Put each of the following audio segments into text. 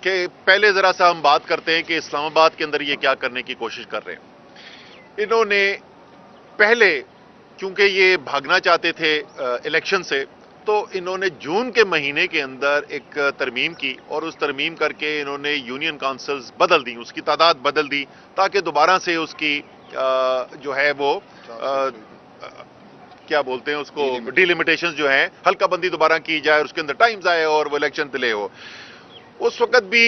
کہ پہلے ذرا سا ہم بات کرتے ہیں کہ اسلام آباد کے اندر یہ کیا کرنے کی کوشش کر رہے ہیں. انہوں نے پہلے کیونکہ یہ بھاگنا چاہتے تھے الیکشن سے، تو انہوں نے جون کے مہینے کے اندر ایک ترمیم کی اور اس ترمیم کر کے انہوں نے یونین کونسلز بدل دی، اس کی تعداد بدل دی تاکہ دوبارہ سے اس کی جو ہے وہ کیا بولتے ہیں اس کو ڈیلیمیٹیشنز جو ہیں ہلکا بندی دوبارہ کی جائے اور اس کے اندر ٹائمز آئے اور وہ الیکشن ڈیلے ہو. اس وقت بھی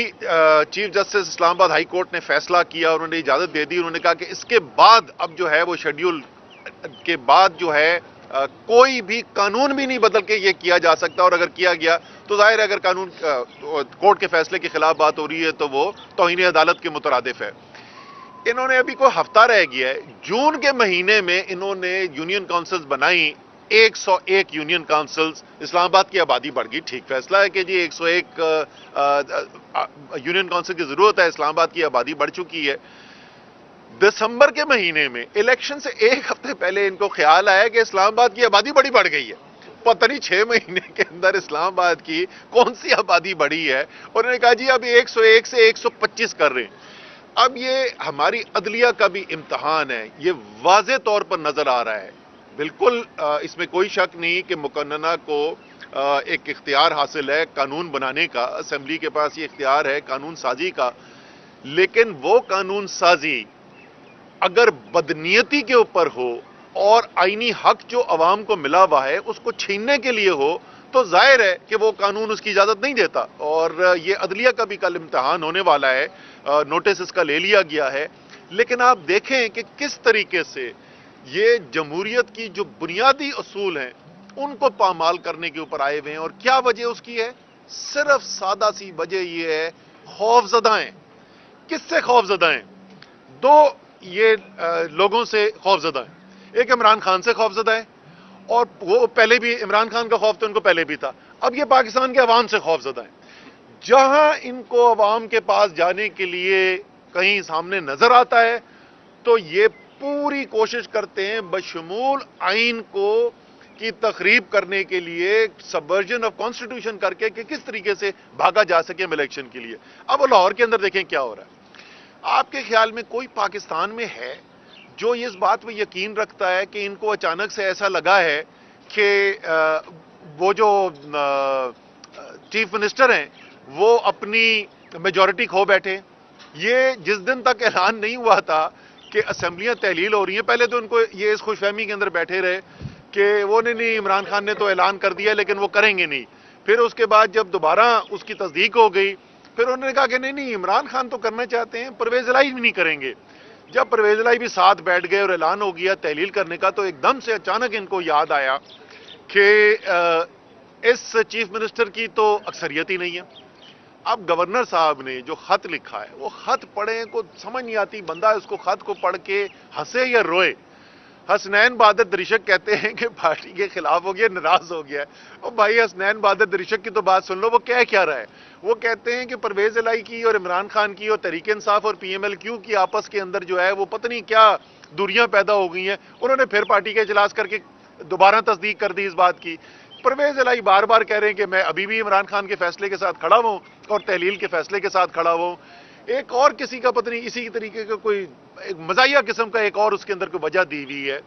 چیف جسٹس اسلام آباد ہائی کورٹ نے فیصلہ کیا اور انہوں نے اجازت دے دی. انہوں نے کہا کہ اس کے بعد اب جو ہے وہ شیڈیول کے بعد جو ہے کوئی بھی قانون بھی نہیں بدل کے یہ کیا جا سکتا، اور اگر کیا گیا تو ظاہر ہے اگر قانون کورٹ کے فیصلے کے خلاف بات ہو رہی ہے تو وہ توہین عدالت کے مترادف ہے. انہوں نے ابھی کوئی ہفتہ رہ گیا ہے، جون کے مہینے میں انہوں نے یونین کونسلز بنائی 101 یونین کونسلز. اسلام آباد کی آبادی بڑھ گئی، ٹھیک فیصلہ ہے کہ جی 101 یونین کونسل کی ضرورت ہے، اسلام آباد کی آبادی بڑھ چکی ہے. دسمبر کے مہینے میں الیکشن سے ایک ہفتے پہلے ان کو خیال آیا کہ اسلام آباد کی آبادی بڑی بڑھ گئی ہے. پتہ نہیں 6 مہینے کے اندر اسلام آباد کی کون سی آبادی بڑھی ہے، اور انہوں نے کہا جی اب 101 سے 125 کر رہے ہیں. اب یہ ہماری عدلیہ کا بھی امتحان ہے، یہ واضح طور پر نظر آ رہا ہے. بالکل اس میں کوئی شک نہیں کہ مقننہ کو ایک اختیار حاصل ہے قانون بنانے کا، اسمبلی کے پاس یہ اختیار ہے قانون سازی کا، لیکن وہ قانون سازی اگر بدنیتی کے اوپر ہو اور آئینی حق جو عوام کو ملا ہوا ہے اس کو چھیننے کے لیے ہو تو ظاہر ہے کہ وہ قانون اس کی اجازت نہیں دیتا. اور یہ عدلیہ کا بھی کل امتحان ہونے والا ہے، نوٹس اس کا لے لیا گیا ہے. لیکن آپ دیکھیں کہ کس طریقے سے یہ جمہوریت کی جو بنیادی اصول ہیں ان کو پامال کرنے کے اوپر آئے ہوئے ہیں. اور کیا وجہ اس کی ہے؟ صرف سادہ سی وجہ یہ ہے، خوف زدہ ہیں. کس سے خوف زدہ ہیں؟ دو یہ لوگوں سے خوف زدہ ہیں. ایک عمران خان سے خوف زدہ ہے، اور وہ پہلے بھی عمران خان کا خوف تو ان کو پہلے بھی تھا. اب یہ پاکستان کے عوام سے خوف زدہ ہیں. جہاں ان کو عوام کے پاس جانے کے لیے کہیں سامنے نظر آتا ہے تو یہ پوری کوشش کرتے ہیں بشمول آئین کو کی تخریب کرنے کے لیے، سبورژن آف کانسٹیٹیوشن کر کے کہ کس طریقے سے بھاگا جا سکے الیکشن کے لیے. اب لاہور کے اندر دیکھیں کیا ہو رہا ہے. آپ کے خیال میں کوئی پاکستان میں ہے جو اس بات پہ یقین رکھتا ہے کہ ان کو اچانک سے ایسا لگا ہے کہ وہ جو چیف منسٹر ہیں وہ اپنی میجورٹی کھو بیٹھے؟ یہ جس دن تک اعلان نہیں ہوا تھا کہ اسمبلیاں تحلیل ہو رہی ہیں، پہلے تو ان کو یہ اس خوش فہمی کے اندر بیٹھے رہے کہ وہ نہیں عمران خان نے تو اعلان کر دیا لیکن وہ کریں گے نہیں. پھر اس کے بعد جب دوبارہ اس کی تصدیق ہو گئی پھر انہوں نے کہا کہ نہیں عمران خان تو کرنا چاہتے ہیں، پرویز الہی بھی نہیں کریں گے. جب پرویز الہی بھی ساتھ بیٹھ گئے اور اعلان ہو گیا تحلیل کرنے کا تو ایک دم سے اچانک ان کو یاد آیا کہ اس چیف منسٹر کی تو اکثریت ہی نہیں ہے. اب گورنر صاحب نے جو خط لکھا ہے وہ خط پڑھیں کو سمجھ نہیں آتی، بندہ اس کو خط کو پڑھ کے ہنسے یا روئے. حسنین بہادر درشک کہتے ہیں کہ پارٹی کے خلاف ہو گیا، ناراض ہو گیا ہے. اور بھائی حسنین بہادر درشک کی تو بات سن لو، وہ کیا رہا ہے. وہ کہتے ہیں کہ پرویز الہی کی اور عمران خان کی اور تحریک انصاف اور پی ایم ایل کیو کی آپس کے اندر جو ہے وہ پتہ نہیں کیا دوریاں پیدا ہو گئی ہیں. انہوں نے پھر پارٹی کا اجلاس کر کے دوبارہ تصدیق کر دی اس بات کی. پرویز الہی بار بار کہہ رہے ہیں کہ میں ابھی بھی عمران خان کے فیصلے کے ساتھ کھڑا ہوں اور تحلیل کے فیصلے کے ساتھ کھڑا ہوں. ایک اور کسی کا پتہ نہیں اسی طریقے کا کوئی مزاحیہ قسم کا ایک اور اس کے اندر کوئی وجہ دی ہوئی ہے.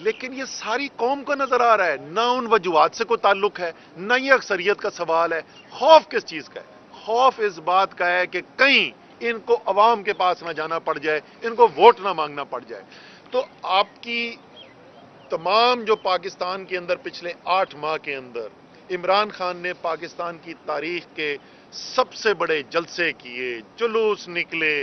لیکن یہ ساری قوم کو نظر آ رہا ہے، نہ ان وجوہات سے کوئی تعلق ہے نہ یہ اکثریت کا سوال ہے. خوف کس چیز کا ہے؟ خوف اس بات کا ہے کہ کہیں ان کو عوام کے پاس نہ جانا پڑ جائے، ان کو ووٹ نہ مانگنا پڑ جائے. تو آپ کی تمام جو پاکستان کے اندر پچھلے 8 ماہ کے اندر عمران خان نے پاکستان کی تاریخ کے سب سے بڑے جلسے کیے، جلوس نکلے،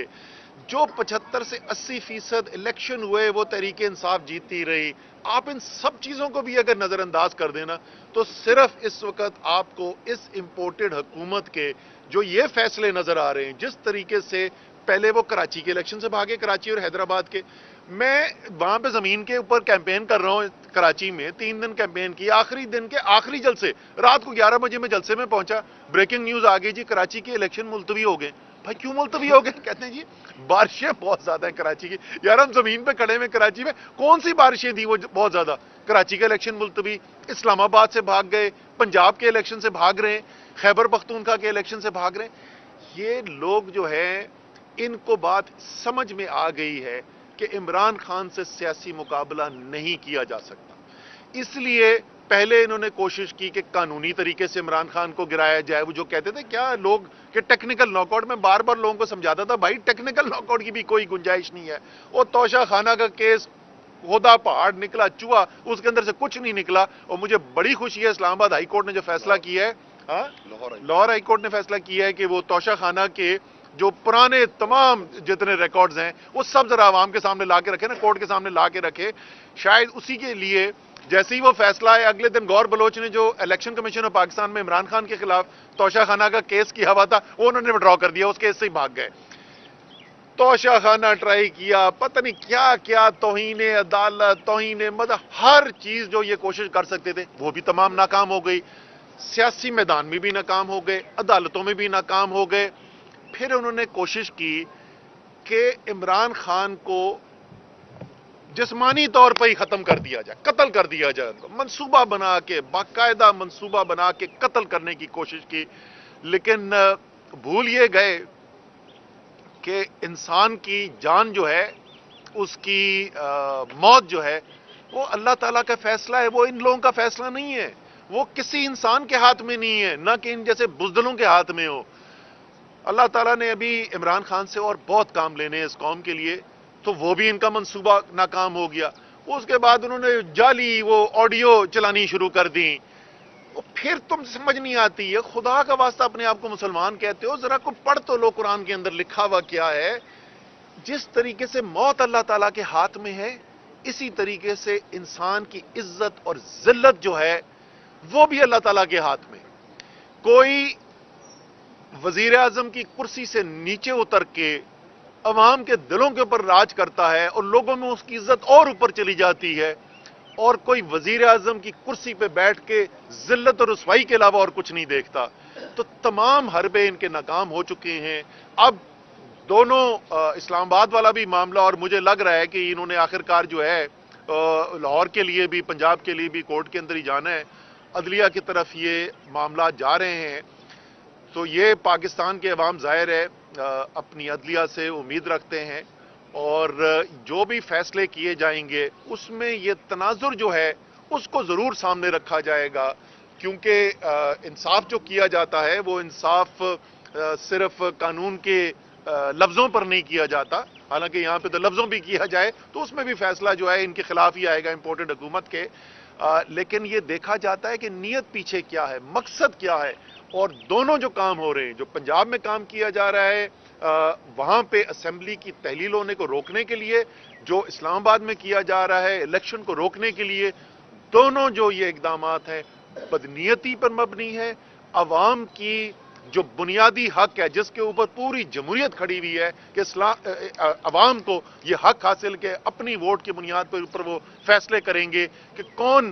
جو 75 سے 80% الیکشن ہوئے وہ تحریک انصاف جیتتی رہی. آپ ان سب چیزوں کو بھی اگر نظر انداز کر دینا تو صرف اس وقت آپ کو اس امپورٹڈ حکومت کے جو یہ فیصلے نظر آ رہے ہیں، جس طریقے سے پہلے وہ کراچی کے الیکشن سے بھاگے، کراچی اور حیدرآباد کے. میں وہاں پہ زمین کے اوپر کیمپین کر رہا ہوں کراچی میں، 3 دن کیمپین کی. آخری دن کے آخری جلسے رات کو 11 بجے میں جلسے میں پہنچا، بریکنگ نیوز آ گئی جی کراچی کے الیکشن ملتوی ہو گئے. بھائی کیوں ملتوی ہو گئے؟ کہتے ہیں جی بارشیں بہت زیادہ ہیں کراچی کی. یار ہم زمین پہ کھڑے ہوئے کراچی میں، کون سی بارشیں تھی وہ بہت زیادہ؟ کراچی کا الیکشن ملتوی، اسلام آباد سے بھاگ گئے، پنجاب کے الیکشن سے بھاگ رہے ہیں، خیبر پختونخوا کے الیکشن سے بھاگ رہے ہیں. یہ لوگ جو ہیں ان کو بات سمجھ میں آ گئی ہے کہ عمران خان سے سیاسی مقابلہ نہیں کیا جا سکتا، اس لیے پہلے انہوں نے کوشش کی کہ قانونی طریقے سے عمران خان کو گرایا جائے. وہ جو کہتے تھے کیا لوگ کہ ٹیکنیکل ناک آؤٹ، میں بار بار لوگوں کو سمجھاتا تھا بھائی ٹیکنیکل ناک آؤٹ کی بھی کوئی گنجائش نہیں ہے. وہ توشہ خانہ کا کیس خدا پہاڑ نکلا چوہا، اس کے اندر سے کچھ نہیں نکلا. اور مجھے بڑی خوشی ہے اسلام آباد ہائی کورٹ نے جو فیصلہ کیا ہے، لاہور ہائی کورٹ نے فیصلہ کیا ہے کہ وہ توشہ خانہ کے جو پرانے تمام جتنے ریکارڈز ہیں وہ سب ذرا عوام کے سامنے لا کے رکھے نا، کورٹ کے سامنے لا کے رکھے. شاید اسی کے لیے جیسے ہی وہ فیصلہ ہے، اگلے دن گور بلوچ نے جو الیکشن کمیشن آف پاکستان میں عمران خان کے خلاف توشہ خانہ کا کیس کیا ہوا تھا وہ انہوں نے وڈرا کر دیا، اس کیس سے ہی بھاگ گئے. توشہ خانہ ٹرائی کیا، پتہ نہیں کیا کیا، توہین عدالت، توہین مطلب ہر چیز جو یہ کوشش کر سکتے تھے وہ بھی تمام ناکام ہو گئی. سیاسی میدان میں بھی ناکام ہو گئے، عدالتوں میں بھی ناکام ہو گئے. پھر انہوں نے کوشش کی کہ عمران خان کو جسمانی طور پر ہی ختم کر دیا جائے، قتل کر دیا جائے. ان کو منصوبہ بنا کے، باقاعدہ منصوبہ بنا کے قتل کرنے کی کوشش کی. لیکن بھول یہ گئے کہ انسان کی جان جو ہے، اس کی موت جو ہے، وہ اللہ تعالیٰ کا فیصلہ ہے، وہ ان لوگوں کا فیصلہ نہیں ہے. وہ کسی انسان کے ہاتھ میں نہیں ہے، نہ کہ ان جیسے بزدلوں کے ہاتھ میں ہو. اللہ تعالیٰ نے ابھی عمران خان سے اور بہت کام لینے ہیں اس قوم کے لیے، تو وہ بھی ان کا منصوبہ ناکام ہو گیا. اس کے بعد انہوں نے جعلی وہ آڈیو چلانی شروع کر دی. پھر تم سمجھ نہیں آتی ہے، خدا کا واسطہ اپنے آپ کو مسلمان کہتے ہو، ذرا کو پڑھ تو لو قرآن کے اندر لکھا ہوا کیا ہے. جس طریقے سے موت اللہ تعالیٰ کے ہاتھ میں ہے، اسی طریقے سے انسان کی عزت اور ذلت جو ہے وہ بھی اللہ تعالیٰ کے ہاتھ میں. کوئی وزیر اعظم کی کرسی سے نیچے اتر کے عوام کے دلوں کے اوپر راج کرتا ہے اور لوگوں میں اس کی عزت اور اوپر چلی جاتی ہے، اور کوئی وزیر اعظم کی کرسی پہ بیٹھ کے ذلت اور رسوائی کے علاوہ اور کچھ نہیں دیکھتا. تو تمام حربے ان کے ناکام ہو چکے ہیں. اب دونوں اسلام آباد والا بھی معاملہ، اور مجھے لگ رہا ہے کہ انہوں نے آخرکار جو ہے لاہور کے لیے بھی، پنجاب کے لیے بھی کورٹ کے اندر ہی جانا ہے. عدلیہ کی طرف یہ معاملات جا رہے ہیں. تو یہ پاکستان کے عوام ظاہر ہے اپنی عدلیہ سے امید رکھتے ہیں، اور جو بھی فیصلے کیے جائیں گے اس میں یہ تناظر جو ہے اس کو ضرور سامنے رکھا جائے گا. کیونکہ انصاف جو کیا جاتا ہے وہ انصاف صرف قانون کے لفظوں پر نہیں کیا جاتا، حالانکہ یہاں پہ تو لفظوں بھی کیا جائے تو اس میں بھی فیصلہ جو ہے ان کے خلاف ہی آئے گا، امپورٹنٹ حکومت کے. لیکن یہ دیکھا جاتا ہے کہ نیت پیچھے کیا ہے، مقصد کیا ہے. اور دونوں جو کام ہو رہے ہیں، جو پنجاب میں کام کیا جا رہا ہے وہاں پہ اسمبلی کی تحلیل ہونے کو روکنے کے لیے، جو اسلام آباد میں کیا جا رہا ہے الیکشن کو روکنے کے لیے، دونوں جو یہ اقدامات ہیں بدنیتی پر مبنی ہے. عوام کی جو بنیادی حق ہے جس کے اوپر پوری جمہوریت کھڑی ہوئی ہے کہ عوام کو یہ حق حاصل کہ اپنی ووٹ کی بنیاد پر اوپر وہ فیصلے کریں گے کہ کون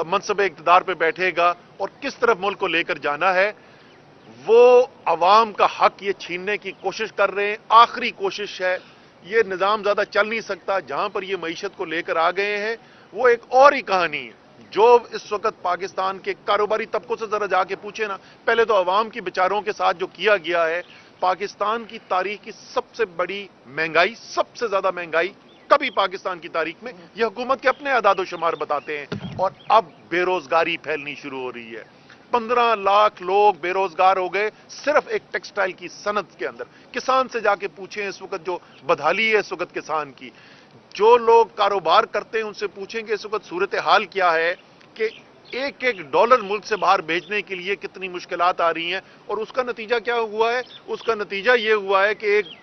منصب اقتدار پہ بیٹھے گا اور کس طرف ملک کو لے کر جانا ہے. وہ عوام کا حق یہ چھیننے کی کوشش کر رہے ہیں. آخری کوشش ہے، یہ نظام زیادہ چل نہیں سکتا. جہاں پر یہ معیشت کو لے کر آ گئے ہیں وہ ایک اور ہی کہانی ہے. جو اس وقت پاکستان کے کاروباری طبقوں سے ذرا جا کے پوچھے نا، پہلے تو عوام کی بیچاروں کے ساتھ جو کیا گیا ہے، پاکستان کی تاریخ کی سب سے بڑی مہنگائی، سب سے زیادہ مہنگائی کبھی پاکستان کی تاریخ میں، یہ حکومت کے اپنے اعداد و شمار بتاتے ہیں. اور اب بے روزگاری پھیلنی شروع ہو رہی ہے. 15 لاکھ لوگ بے روزگار ہو گئے صرف ایک ٹیکسٹائل کی صنعت کے اندر. کسان سے جا کے پوچھیں اس وقت جو بدحالی ہے اس وقت کسان کی، جو لوگ کاروبار کرتے ہیں ان سے پوچھیں کہ اس وقت صورتحال کیا ہے، کہ ایک ایک ڈالر ملک سے باہر بھیجنے کے لیے کتنی مشکلات آ رہی ہیں. اور اس کا نتیجہ کیا ہوا ہے؟ اس کا نتیجہ یہ ہوا ہے کہ ایک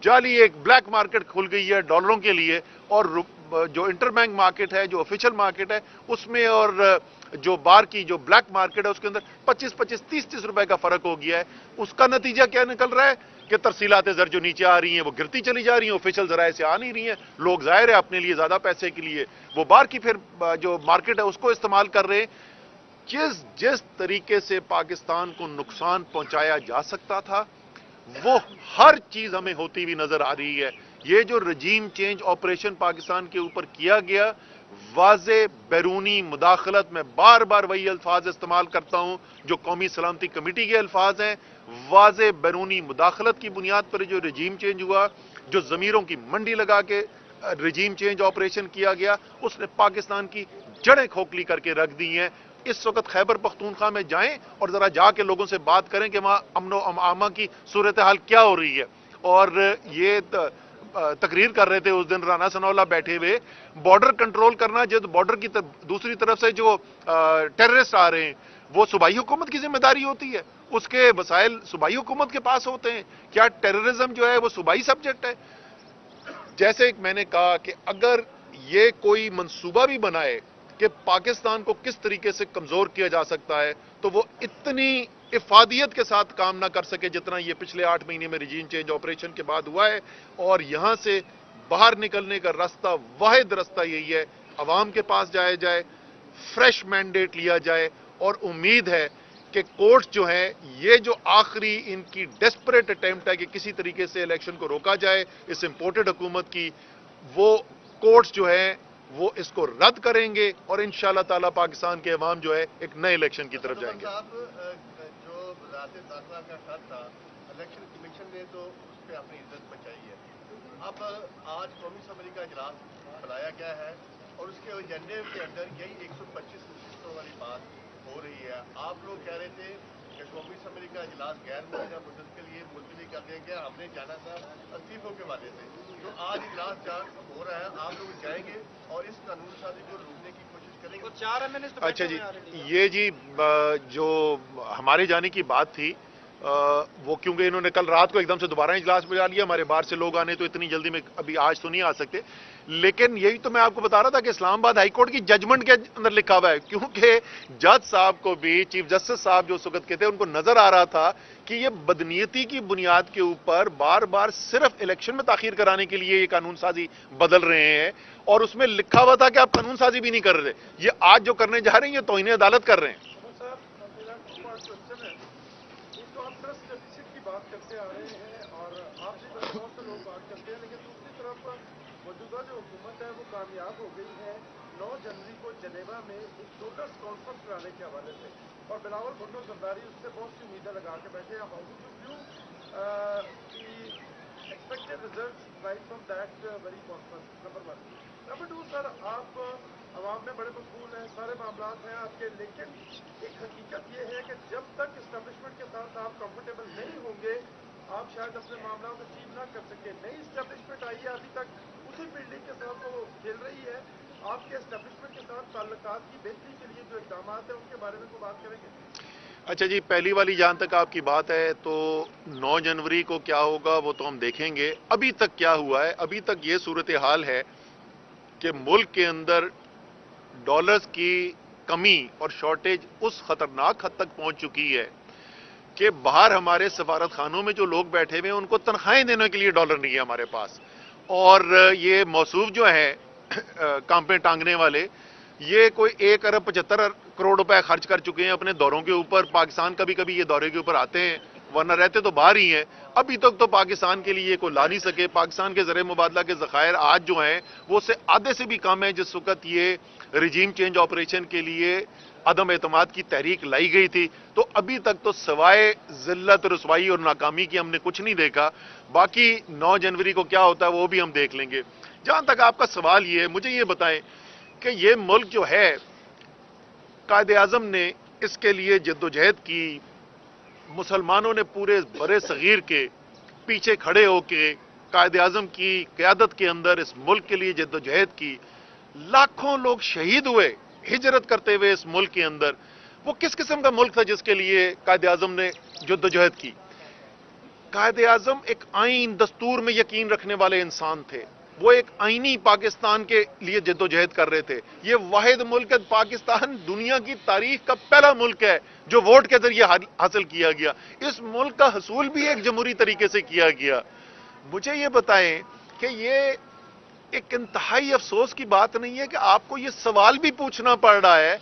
جعلی ایک بلیک مارکیٹ کھل گئی ہے ڈالروں کے لیے، اور جو انٹر بینک مارکیٹ ہے، جو آفیشل مارکیٹ ہے اس میں، اور جو باہر کی جو بلیک مارکیٹ ہے اس کے اندر 25-25 روپے کا فرق ہو گیا ہے. اس کا نتیجہ کیا نکل رہا ہے کہ ترسیلات زر جو نیچے آ رہی ہیں وہ گرتی چلی جا رہی ہیں، آفیشل ذرائع سے آ نہیں رہی ہیں. لوگ ظاہر ہے اپنے لیے زیادہ پیسے کے لیے وہ باہر کی پھر جو مارکیٹ ہے اس کو استعمال کر رہے ہیں. جس طریقے سے پاکستان کو نقصان پہنچایا جا سکتا تھا وہ ہر چیز ہمیں ہوتی ہوئی نظر آ رہی ہے. یہ جو رجیم چینج آپریشن پاکستان کے اوپر کیا گیا، واضح بیرونی مداخلت، میں بار بار وہی الفاظ استعمال کرتا ہوں جو قومی سلامتی کمیٹی کے الفاظ ہیں، واضح بیرونی مداخلت کی بنیاد پر جو رجیم چینج ہوا، جو ضمیروں کی منڈی لگا کے رجیم چینج آپریشن کیا گیا، اس نے پاکستان کی جڑیں کھوکھلی کر کے رکھ دی ہیں۔ اس وقت خیبر پختونخوا میں جائیں اور ذرا جا کے لوگوں سے بات کریں کہ وہاں امن و امامہ کی صورتحال کیا ہو رہی ہے۔ اور یہ تقریر کر رہے تھے اس دن رانا ثناء اللہ بیٹھے ہوئے، بارڈر کنٹرول کرنا، جب بارڈر کی دوسری طرف سے جو ٹیررسٹ آ رہے ہیں وہ صوبائی حکومت کی ذمہ داری ہوتی ہے، اس کے وسائل صوبائی حکومت کے پاس ہوتے ہیں، کیا ٹیررزم جو ہے وہ صوبائی سبجیکٹ ہے؟ جیسے میں نے کہا کہ اگر یہ کوئی منصوبہ بھی بنائے کہ پاکستان کو کس طریقے سے کمزور کیا جا سکتا ہے، تو وہ اتنی افادیت کے ساتھ کام نہ کر سکے جتنا یہ پچھلے 8 مہینے میں رجیم چینج آپریشن کے بعد ہوا ہے۔ اور یہاں سے باہر نکلنے کا راستہ، واحد راستہ یہی ہے، عوام کے پاس جایا جائے، فریش مینڈیٹ لیا جائے، اور امید ہے کہ کورٹس جو ہیں، یہ جو آخری ان کی ڈیسپریٹ اٹیمپٹ ہے کہ کسی طریقے سے الیکشن کو روکا جائے اس امپورٹڈ حکومت کی، وہ کورٹس جو ہیں وہ اس کو رد کریں گے، اور انشاءاللہ تعالی پاکستان کے عوام جو ہے ایک نئے الیکشن کی طرف جائیں گے۔ جو وزارت داخلہ کا خط تھا، الیکشن کمیشن نے تو اس پہ اپنی عزت بچائی ہے۔ اب آج قومی اسمبلی کا اجلاس بلایا گیا ہے اور اس کے ایجنڈے کے اندر یہی 125 نشستوں والی بات ہو رہی ہے۔ آپ لوگ کہہ رہے تھے کہ قومی اسمبلی کا اجلاس غیر مقررہ مدت کے لیے ملتوی کر دیا گیا، ہم نے جانا تھا استعفوں کے والے سے، تو آج اجلاس ہو رہا ہے، آپ لوگ جائیں گے اور اس قانون سازی کو روکنے کی کوشش کریں گے؟ اچھا جی، یہ جی جو ہمارے جانے کی بات تھی، وہ کیونکہ انہوں نے کل رات کو ایک دم سے دوبارہ اجلاس بجا لیا، ہمارے باہر سے لوگ آنے تو اتنی جلدی میں ابھی آج تو نہیں آ سکتے، لیکن یہی تو میں آپ کو بتا رہا تھا کہ اسلام آباد ہائی کورٹ کی ججمنٹ کے اندر لکھا ہوا ہے، کیونکہ جج صاحب کو بھی، چیف جسٹس صاحب جو اس وقت کے تھے، ان کو نظر آ رہا تھا کہ یہ بدنیتی کی بنیاد کے اوپر بار بار صرف الیکشن میں تاخیر کرانے کے لیے یہ قانون سازی بدل رہے ہیں، اور اس میں لکھا ہوا تھا کہ آپ قانون سازی بھی نہیں کر رہے، یہ آج جو کرنے جا رہے ہیں یہ توہین عدالت کر رہے ہیں۔ بات کرتے آ رہے ہیں اور آپ بھی بہت سے لوگ بات کرتے ہیں، لیکن دوسری طرف موجودہ جو حکومت ہے وہ کامیاب ہو گئی ہے 9 جنوری کو جنیوا میں ایک ڈونرز کانفرنس کرانے کے حوالے سے، اور بلاول بھٹو زرداری اس سے بہت سی امیدیں لگا کے بیٹھے ہیں۔ How do you view expected results right from that very conference? Number 1۔ Number 2 sir, آپ عوام میں بڑے مقبول ہیں، سارے معاملات ہیں آپ کے، لیکن ایک حقیقت یہ ہے کہ جب تک اسٹیبلشمنٹ کے ساتھ آپ کمفرٹیبل نہیں ہوں گے آپ شاید اپنے معاملات اچیو نہ کر سکیں۔ نئی اسٹیبلشمنٹ آئی ہے، ابھی تک اسی بلڈنگ کے ساتھ وہ کھیل رہی ہے، آپ کے اسٹیبلشمنٹ کے ساتھ تعلقات کی بہتری کے لیے جو اقدامات ہیں ان کے بارے میں کوئی بات کریں گے؟ اچھا جی، پہلی والی جہاں تک آپ کی بات ہے تو 9 جنوری کو کیا ہوگا وہ تو ہم دیکھیں گے۔ ابھی تک کیا ہوا ہے، ابھی تک یہ صورتحال ہے کہ ملک کے اندر ڈالرز کی کمی اور شارٹیج اس خطرناک حد تک پہنچ چکی ہے کہ باہر ہمارے سفارت خانوں میں جو لوگ بیٹھے ہوئے ہیں ان کو تنخواہیں دینے کے لیے ڈالر نہیں ہے ہمارے پاس، اور یہ موصوف جو ہیں کانپیں ٹانگنے والے، یہ کوئی 1.75 ارب روپے خرچ کر چکے ہیں اپنے دوروں کے اوپر۔ پاکستان کبھی کبھی یہ دورے کے اوپر آتے ہیں، ورنہ رہتے تو باہر ہی ہیں۔ ابھی تک تو پاکستان کے لیے کوئی لا نہیں سکے۔ پاکستان کے زر مبادلہ کے ذخائر آج جو ہیں وہ اس سے آدھے سے بھی کم ہے جس وقت یہ رجیم چینج آپریشن کے لیے عدم اعتماد کی تحریک لائی گئی تھی۔ تو ابھی تک تو سوائے ذلت، رسوائی اور ناکامی کی ہم نے کچھ نہیں دیکھا۔ باقی 9 جنوری کو کیا ہوتا ہے وہ بھی ہم دیکھ لیں گے۔ جہاں تک آپ کا سوال یہ ہے، مجھے یہ بتائیں کہ یہ ملک جو ہے، قائد اعظم نے اس کے لیے جدوجہد کی، مسلمانوں نے پورے برے صغیر کے پیچھے کھڑے ہو کے قائد اعظم کی قیادت کے اندر اس ملک کے لیے جدوجہد کی، لاکھوں لوگ شہید ہوئے ہجرت کرتے ہوئے اس ملک کے اندر۔ وہ کس قسم کا ملک تھا جس کے لیے قائد اعظم نے جدوجہد کی؟ قائد اعظم ایک آئین، دستور میں یقین رکھنے والے انسان تھے، وہ ایک آئینی پاکستان کے لیے جدوجہد کر رہے تھے۔ یہ واحد ملک ہے، پاکستان دنیا کی تاریخ کا پہلا ملک ہے جو ووٹ کے ذریعے حاصل کیا گیا۔ اس ملک کا حصول بھی ایک جمہوری طریقے سے کیا گیا۔ مجھے یہ بتائیں کہ یہ ایک انتہائی افسوس کی بات نہیں ہے کہ آپ کو یہ سوال بھی پوچھنا پڑ رہا ہے،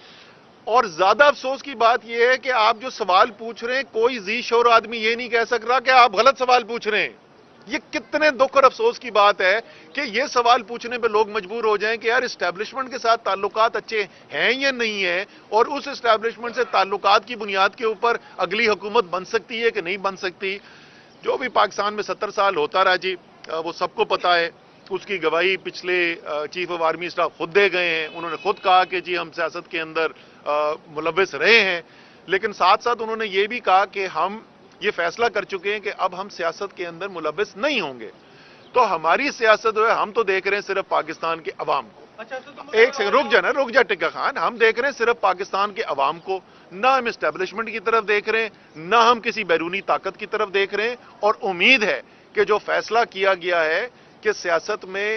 اور زیادہ افسوس کی بات یہ ہے کہ آپ جو سوال پوچھ رہے ہیں کوئی ذی شعور آدمی یہ نہیں کہہ سک رہا کہ آپ غلط سوال پوچھ رہے ہیں۔ یہ کتنے دکھ اور افسوس کی بات ہے کہ یہ سوال پوچھنے پہ لوگ مجبور ہو جائیں کہ یار اسٹیبلشمنٹ کے ساتھ تعلقات اچھے ہیں یا نہیں ہیں، اور اس اسٹیبلشمنٹ سے تعلقات کی بنیاد کے اوپر اگلی حکومت بن سکتی ہے کہ نہیں بن سکتی۔ جو بھی پاکستان میں 70 سال ہوتا رہا جی، وہ سب کو پتا ہے۔ اس کی گواہی پچھلے چیف آف آرمی اسٹاف خود دے گئے ہیں، انہوں نے خود کہا کہ جی ہم سیاست کے اندر ملوث رہے ہیں، لیکن ساتھ ساتھ انہوں نے یہ بھی کہا کہ ہم یہ فیصلہ کر چکے ہیں کہ اب ہم سیاست کے اندر ملوث نہیں ہوں گے۔ تو ہماری سیاست جو ہے، ہم تو دیکھ رہے ہیں صرف پاکستان کے عوام کو۔ ایک سیکنڈ رک جا ٹکا خان، ہم دیکھ رہے ہیں صرف پاکستان کے عوام کو، نہ ہم اسٹیبلشمنٹ کی طرف دیکھ رہے ہیں، نہ ہم کسی بیرونی طاقت کی طرف دیکھ رہے ہیں، اور امید ہے کہ جو فیصلہ کیا گیا ہے کہ سیاست میں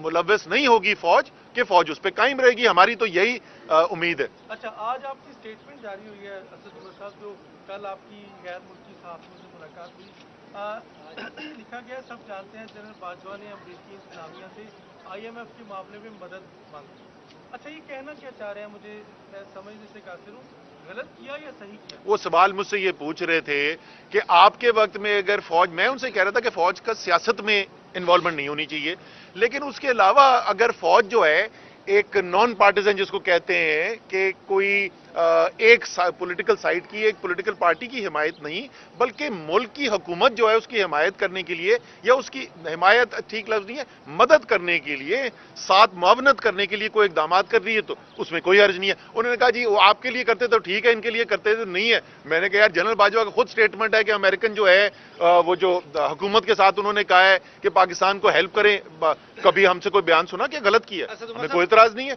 ملوث نہیں ہوگی فوج، کہ فوج اس پہ قائم رہے گی، ہماری تو یہی امید ہے۔ اچھا، آج آپ کی اسٹیٹمنٹ جاری ہوئی ہے اسد عمر صاحب، جو کل آپ کی غیر ملکی صحافیوں سے ملاقات ہوئی، لکھا گیا سب جانتے ہیں جنرل باجوہ نے امریکی انتظامیہ سے IMF کے معاملے میں مدد مانگی۔ اچھا، یہ کہنا کیا چاہ رہے ہیں؟ میں سمجھنے سے قاصر ہوں، غلط کیا یا صحیح کیا؟ وہ سوال مجھ سے یہ پوچھ رہے تھے کہ آپ کے وقت میں اگر فوج، میں ان سے کہہ رہا تھا کہ فوج کا سیاست میں انوالومنٹ نہیں ہونی چاہیے، لیکن اس کے علاوہ اگر فوج جو ہے ایک نان پارٹیزن جس کو کہتے ہیں کہ کوئی ایک پولیٹیکل سائٹ کی، ایک پولیٹیکل پارٹی کی حمایت نہیں، بلکہ ملک کی حکومت جو ہے اس کی حمایت کرنے کے لیے، یا اس کی حمایت ٹھیک لفظ نہیں ہے، مدد کرنے کے لیے، ساتھ معاونت کرنے کے لیے کوئی اقدامات کر رہی ہے تو اس میں کوئی حرج نہیں ہے۔ انہوں نے کہا جی وہ آپ کے لیے کرتے تو ٹھیک ہے، ان کے لیے کرتے تو نہیں ہے۔ میں نے کہا یار جنرل باجوہ کا خود سٹیٹمنٹ ہے کہ امریکن جو ہے وہ جو حکومت کے ساتھ انہوں نے کہا ہے کہ پاکستان کو ہیلپ کریں، کبھی ہم سے کوئی بیان سنا کہ غلط کیا؟ ہمیں کوئی اعتراض نہیں ہے،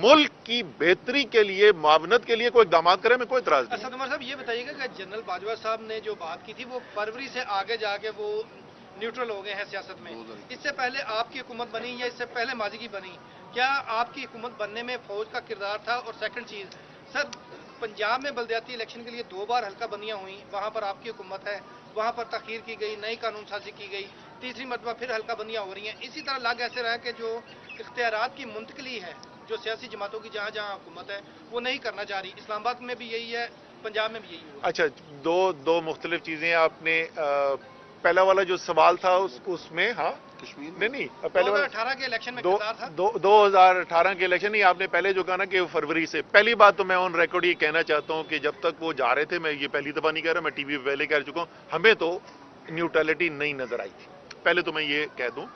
ملک کی بہتری کے لیے، معاونت کے لیے کوئی اقدامات کریں، ہمیں کوئی اعتراض نہیں ہے۔ اسد عمر صاحب، یہ بتائیے گا کہ جنرل باجوہ صاحب نے جو بات کی تھی وہ فروری سے آگے جا کے وہ نیوٹرل ہو گئے ہیں سیاست میں، اس سے پہلے آپ کی حکومت بنی یا اس سے پہلے ماضی کی بنی، کیا آپ کی حکومت بننے میں فوج کا کردار تھا؟ اور سیکنڈ چیز سر، پنجاب میں بلدیاتی الیکشن کے لیے 2 بار حلقہ بندیاں ہوئیں، وہاں پر آپ کی حکومت ہے، وہاں پر تاخیر کی گئی، نئی قانون سازی کی گئی، تیسری مرتبہ پھر حلقہ بندیاں ہو رہی ہیں۔ اسی طرح لگ ایسے رہا کہ جو اختیارات کی منتقلی ہے، جو سیاسی جماعتوں کی جہاں جہاں حکومت ہے وہ نہیں کرنا چاہ رہی، اسلام آباد میں بھی یہی ہے، پنجاب میں بھی یہی ہوا۔ اچھا، دو مختلف چیزیں آپ نے، پہلا والا جو سوال تھا اس میں، ہاں کشمیر نہیں، پہلے 2018 کے الیکشن میں کردار تھا۔ 2018 کے الیکشن نہیں، آپ نے پہلے جو کہا نا کہ فروری سے، پہلی بات تو میں آن ریکارڈ یہ کہنا چاہتا ہوں کہ جب تک وہ جا رہے تھے، میں یہ پہلی دفعہ نہیں کہہ رہا، میں ٹی وی پہ پہلے کہہ چکا ہوں، ہمیں تو نیوٹرلٹی نہیں نظر آئی تھی، پہلے تو میں یہ کہہ دوں۔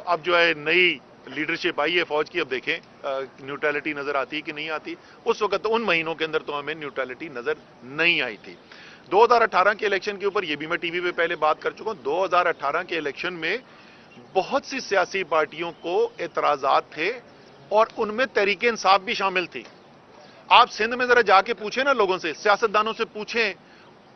اب جو ہے نئی لیڈرشپ آئی ہے فوج کی، اب دیکھیں نیوٹرلٹی نظر آتی ہے کہ نہیں آتی۔ اس وقت ان مہینوں کے اندر تو ہمیں نیوٹرلٹی نظر نہیں آئی تھی۔ 2018 کے الیکشن کے اوپر یہ بھی میں ٹی وی پہ پہلے بات کر چکا ہوں، 2018 کے الیکشن میں بہت سی سیاسی پارٹیوں کو اعتراضات تھے، اور ان میں تحریک انصاف بھی شامل تھی۔ آپ سندھ میں ذرا جا کے پوچھیں نا لوگوں سے، سیاستدانوں سے پوچھیں،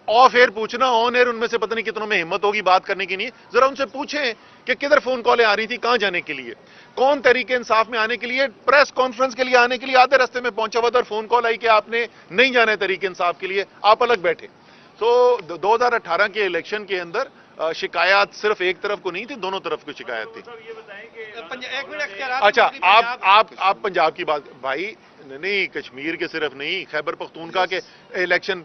آف ایئر پوچھنا، آن ایئر ان میں سے پتہ نہیں کتنوں میں ہمت ہوگی بات کرنے کی، نہیں، ذرا ان سے پوچھیں کہ کدھر فون کالیں آ رہی تھی، کہاں جانے کے لیے، کون تحریک انصاف میں آنے کے لیے، پریس کانفرنس کے لیے آنے کے لیے آدھے راستے میں پہنچا ہوا تھا، اور فون کال آئی کہ آپ نے نہیں جانا ہے تحریک انصاف کے لیے، آپ الگ بیٹھے۔ تو 2018 کے الیکشن کے اندر شکایات صرف ایک طرف کو نہیں تھی، دونوں طرف کو شکایت تھی۔ ایک منٹ، اختیارات اچھا، آپ پنجاب کی بات، بھائی نہیں، کشمیر کے صرف نہیں، خیبر پختونخوا کے الیکشن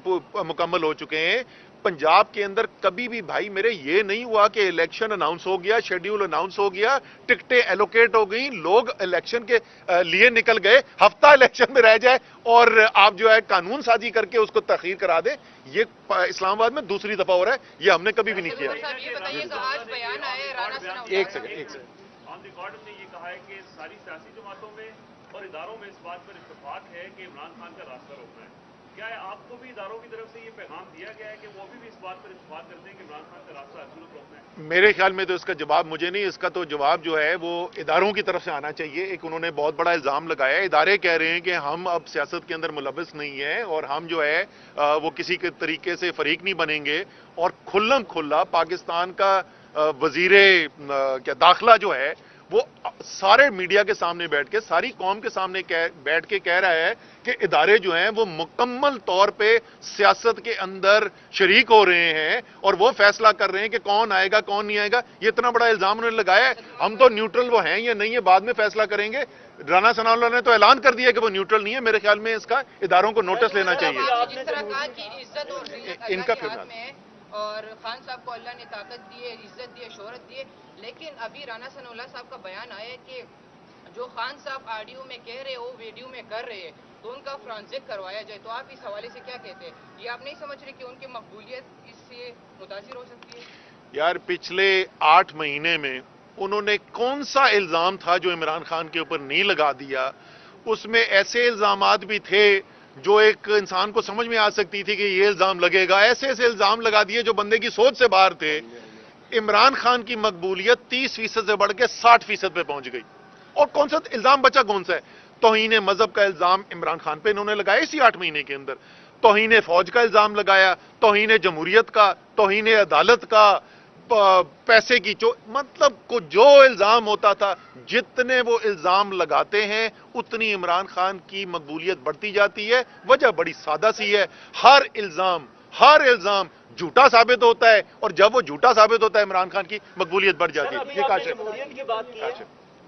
مکمل ہو چکے ہیں۔ پنجاب کے اندر کبھی بھی بھائی میرے یہ نہیں ہوا کہ الیکشن اناؤنس ہو گیا، شیڈیول اناؤنس ہو گیا، ٹکٹیں ایلوکیٹ ہو گئیں، لوگ الیکشن کے لیے نکل گئے، ہفتہ الیکشن میں رہ جائے اور آپ جو ہے قانون سازی کر کے اس کو تاخیر کرا دیں۔ یہ اسلام آباد میں دوسری دفعہ ہو رہا ہے، یہ ہم نے کبھی بھی نہیں کیا۔ ایک سیکنڈ آن ریکارڈ ہم نے یہ کہا ہے کہ ساری سیاسی جماعتوں میں اور اداروں میں اس بات پر اتفاق ہے کہ عمران خان کا راستہ روکنا ہے۔ کیا آپ کو بھی اداروں کی طرف سے یہ پیغام دیا گیا ہے کہ وہ بھی اس بات پر اتفاق کرتے ہیں کہ عمران خان کا راستہ اصولت روکنا ہے؟ میرے خیال میں تو اس کا جواب مجھے نہیں، اس کا تو جواب جو ہے وہ اداروں کی طرف سے آنا چاہیے۔ ایک انہوں نے بہت بڑا الزام لگایا ہے، ادارے کہہ رہے ہیں کہ ہم اب سیاست کے اندر ملوث نہیں ہیں، اور ہم جو ہے وہ کسی کے طریقے سے فریق نہیں بنیں گے، اور کھلم کھلا پاکستان کا وزیر داخلہ جو ہے وہ سارے میڈیا کے سامنے بیٹھ کے، ساری قوم کے سامنے بیٹھ کے کہہ رہا ہے کہ ادارے جو ہیں وہ مکمل طور پہ سیاست کے اندر شریک ہو رہے ہیں، اور وہ فیصلہ کر رہے ہیں کہ کون آئے گا کون نہیں آئے گا۔ یہ اتنا بڑا الزام انہوں نے لگایا ہے، ہم تو نیوٹرل وہ ہیں یا نہیں ہے بعد میں فیصلہ کریں گے۔ رانا ثناء اللہ نے تو اعلان کر دیا کہ وہ نیوٹرل نہیں ہے، میرے خیال میں اس کا اداروں کو نوٹس لینا چاہیے۔ جس طرح کہا کہ عزت اور ذلت ان کا اللہ کے ہاتھ خیال میں ہے، اور خان صاحب کو اللہ نے طاقت دی ہے، عزت دی ہے، شہرت دی ہے، لیکن ابھی رانا ثناء اللہ صاحب کا بیان آیا ہے کہ جو خان صاحب آڈیو میں کہہ رہے وہ ویڈیو میں کر رہے ہیں، تو ان کا فرانزک کروایا جائے. تو آپ اس حوالے سے کیا کہتے ہیں؟ یہ آپ نہیں سمجھ رہے کہ ان کی مقبولیت اس سے متاثر ہو سکتی ہے؟ یار پچھلے 8 مہینے میں انہوں نے کون سا الزام تھا جو عمران خان کے اوپر نہیں لگا دیا؟ اس میں ایسے الزامات بھی تھے جو ایک انسان کو سمجھ میں آ سکتی تھی کہ یہ الزام لگے گا. ایسے ایسے الزام لگا دیے جو بندے کی سوچ سے باہر تھے. عمران خان کی مقبولیت 30% سے بڑھ کے 60% پہ پہنچ گئی. اور کون سا الزام بچا؟ کون سا ہے؟ توہین مذہب کا الزام عمران خان پہ انہوں نے لگایا اسی 8 مہینے کے اندر. توہین فوج کا الزام لگایا، توہین جمہوریت کا، توہین عدالت کا، پیسے کی مطلب کو جو الزام ہوتا تھا، جتنے وہ الزام لگاتے ہیں اتنی عمران خان کی مقبولیت بڑھتی جاتی ہے. وجہ بڑی سادہ سی ہے، ہر الزام جھوٹا ثابت ہوتا ہے، اور جب وہ جھوٹا ثابت ہوتا ہے عمران خان کی مقبولیت بڑھ جاتی ہے. یہ کاشف جمہوریت کی بات کی ہے.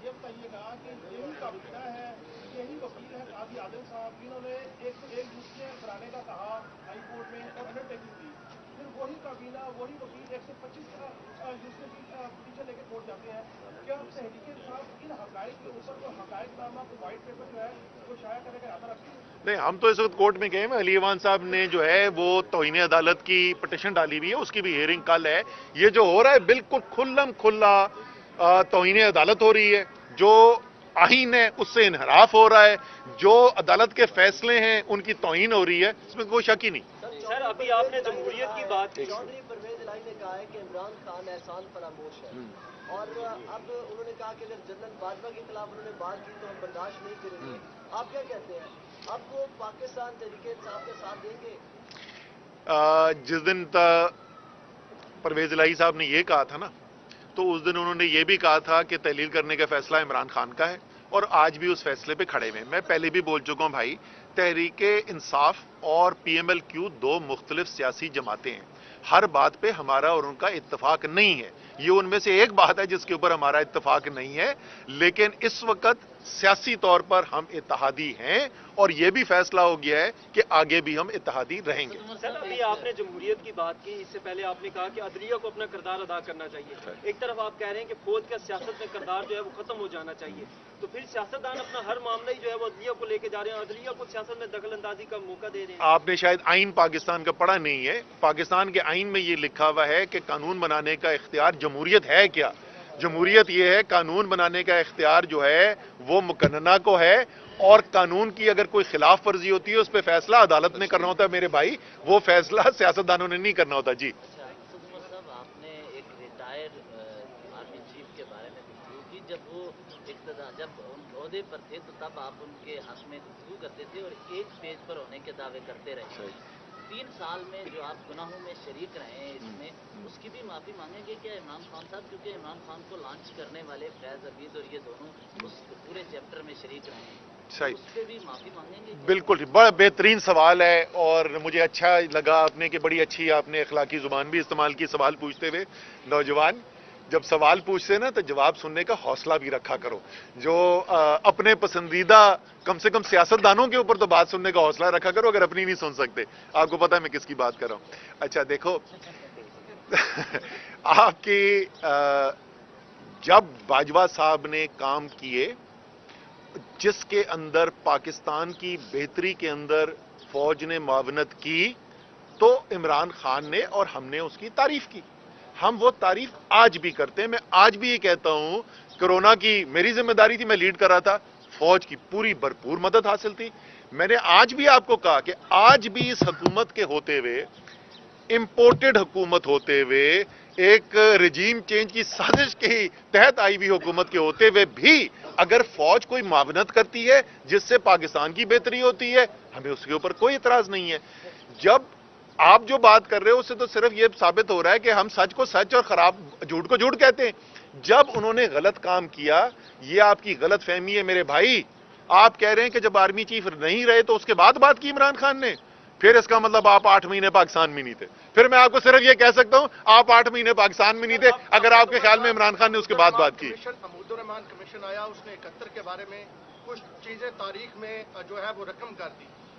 یہ بتائیے گا کہ یہی کابینہ ہے، یہی وکیل ہے قاضی عادل صاحب، جنہوں نے ایک دوسرے کرانے کا کہا ہائی کورٹ میں اور انڈرٹیکنگ کی، پھر وہی کابینہ وہی وکیل 125 دوسرے کی پٹیشن لے کے کورٹ جاتے ہیں. کیا تحریک انصاف ان حقائق کے اوپر جو حقائق نامہ کو وائٹ پیپر جو ہے وہ شائع کرنے کا ارادہ رکھتی ہے؟ نہیں، ہم تو اس وقت کورٹ میں گئے ہیں. علی ایوان صاحب نے جو ہے وہ توہین عدالت کی پٹیشن ڈالی ہوئی ہے، اس کی بھی ہیئرنگ کل ہے. یہ جو ہو رہا ہے بالکل کھلم کھلا توہین عدالت ہو رہی ہے. جو آئین ہے اس سے انحراف ہو رہا ہے، جو عدالت کے فیصلے ہیں ان کی توہین ہو رہی ہے، اس میں کوئی شک ہی نہیں. سر ابھی آپ نے جمہوریت کی بات کی. چودھری پرویز الہی نے کہا ہے کہ عمران خان احسان فراموش ہے، اور اب انہوں نے کہا کہ اگر جنرل باجوہ کے خلاف انہوں نے بات کی تو ہم برداشت نہیں کریں گے. آپ کیا کہتے ہیں؟ اب وہ پاکستان تحریک انصاف کے ساتھ دیں گے؟ جس دن پرویز الہی صاحب نے یہ کہا تھا نا، تو اس دن انہوں نے یہ بھی کہا تھا کہ تحلیل کرنے کا فیصلہ عمران خان کا ہے، اور آج بھی اس فیصلے پہ کھڑے ہوئے. میں پہلے بھی بول چکا ہوں بھائی، تحریک انصاف اور پی ایم ایل کیو 2 مختلف سیاسی جماعتیں ہیں. ہر بات پہ ہمارا اور ان کا اتفاق نہیں ہے. یہ ان میں سے ایک بات ہے جس کے اوپر ہمارا اتفاق نہیں ہے، لیکن اس وقت سیاسی طور پر ہم اتحادی ہیں، اور یہ بھی فیصلہ ہو گیا ہے کہ آگے بھی ہم اتحادی رہیں گے. سر ابھی آپ نے جمہوریت کی بات کی، اس سے پہلے آپ نے کہا کہ عدلیہ کو اپنا کردار ادا کرنا چاہیے. ایک طرف آپ کہہ رہے ہیں کہ فوج کا سیاست میں کردار جو ہے وہ ختم ہو جانا چاہیے، تو پھر سیاستدان اپنا ہر معاملہ ہی جو ہے وہ عدلیہ کو لے کے جا رہے ہیں، عدلیہ کو سیاست میں دخل اندازی کا موقع دے رہے ہیں. آپ نے شاید آئین پاکستان کا پڑھا نہیں ہے. پاکستان کے آئین میں یہ لکھا ہوا ہے کہ قانون بنانے کا اختیار جمہوریت ہے کیا؟ جمہوریت یہ ہے قانون بنانے کا اختیار جو ہے وہ مقننہ کو ہے، اور قانون کی اگر کوئی خلاف ورزی ہوتی ہے اس پہ فیصلہ عدالت نے کرنا ہوتا ہے میرے بھائی، وہ فیصلہ سیاستدانوں نے نہیں کرنا ہوتا. جی صاحب، آپ نے ایک ریٹائر آرمی چیف کے بارے میں گفتگو کی. جب وہ جب ان عہدے پر تھے تو تب آپ ان کے حق میں گفتگو کرتے تھے اور ایک پیج پر ہونے کے دعوے کرتے رہے. 3 سال میں جو آپ گناہوں میں شریک رہے ہیں اس میں، اس کی بھی معافی مانگیں گے کیا عمران خان صاحب؟ کیونکہ عمران خان کو لانچ کرنے والے فیض عبید اور یہ دونوں اس پورے چیپٹر میں شریک رہے ہیں، صحیح، اس پہ بھی معافی مانگیں گے؟ بالکل بڑا بہترین سوال ہے، اور مجھے اچھا لگا آپ نے کہ بڑی اچھی آپ نے اخلاقی زبان بھی استعمال کی سوال پوچھتے ہوئے. نوجوان جب سوال پوچھتے نا تو جواب سننے کا حوصلہ بھی رکھا کرو. جو اپنے پسندیدہ کم سے کم سیاستدانوں کے اوپر تو بات سننے کا حوصلہ رکھا کرو، اگر اپنی نہیں سن سکتے. آپ کو پتا ہے میں کس کی بات کر رہا ہوں. اچھا دیکھو آپ کی جب باجوہ صاحب نے کام کیے جس کے اندر پاکستان کی بہتری کے اندر فوج نے معاونت کی، تو عمران خان نے اور ہم نے اس کی تعریف کی. ہم وہ تعریف آج بھی کرتے ہیں. میں آج بھی یہ کہتا ہوں، کرونا کی میری ذمہ داری تھی، میں لیڈ کر رہا تھا، فوج کی پوری بھرپور مدد حاصل تھی. میں نے آج بھی آپ کو کہا کہ آج بھی اس حکومت کے ہوتے ہوئے، امپورٹڈ حکومت ہوتے ہوئے، ایک رجیم چینج کی سازش کے تحت آئی ہوئی حکومت کے ہوتے ہوئے بھی اگر فوج کوئی معاونت کرتی ہے جس سے پاکستان کی بہتری ہوتی ہے، ہمیں اس کے اوپر کوئی اعتراض نہیں ہے. جب آپ جو بات کر رہے ہو اس سے تو صرف یہ ثابت ہو رہا ہے کہ ہم سچ کو سچ اور جھوٹ کو جھوٹ کہتے ہیں. جب انہوں نے غلط کام کیا، یہ آپ کی غلط فہمی ہے میرے بھائی. آپ کہہ رہے ہیں کہ جب آرمی چیف نہیں رہے تو اس کے بعد بات کی عمران خان نے، پھر اس کا مطلب آپ 8 مہینے پاکستان میں نہیں تھے. پھر میں آپ کو صرف یہ کہہ سکتا ہوں آپ 8 مہینے پاکستان میں نہیں تھے اگر آپ کے خیال میں عمران خان نے اس کے بعد بات کی. محمود الرحمان کمیشن آیا، اس نے 71 کے بارے میں کچھ چیزیں تاریخ میں جو ہے وہ رقم کر دی.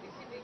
PCB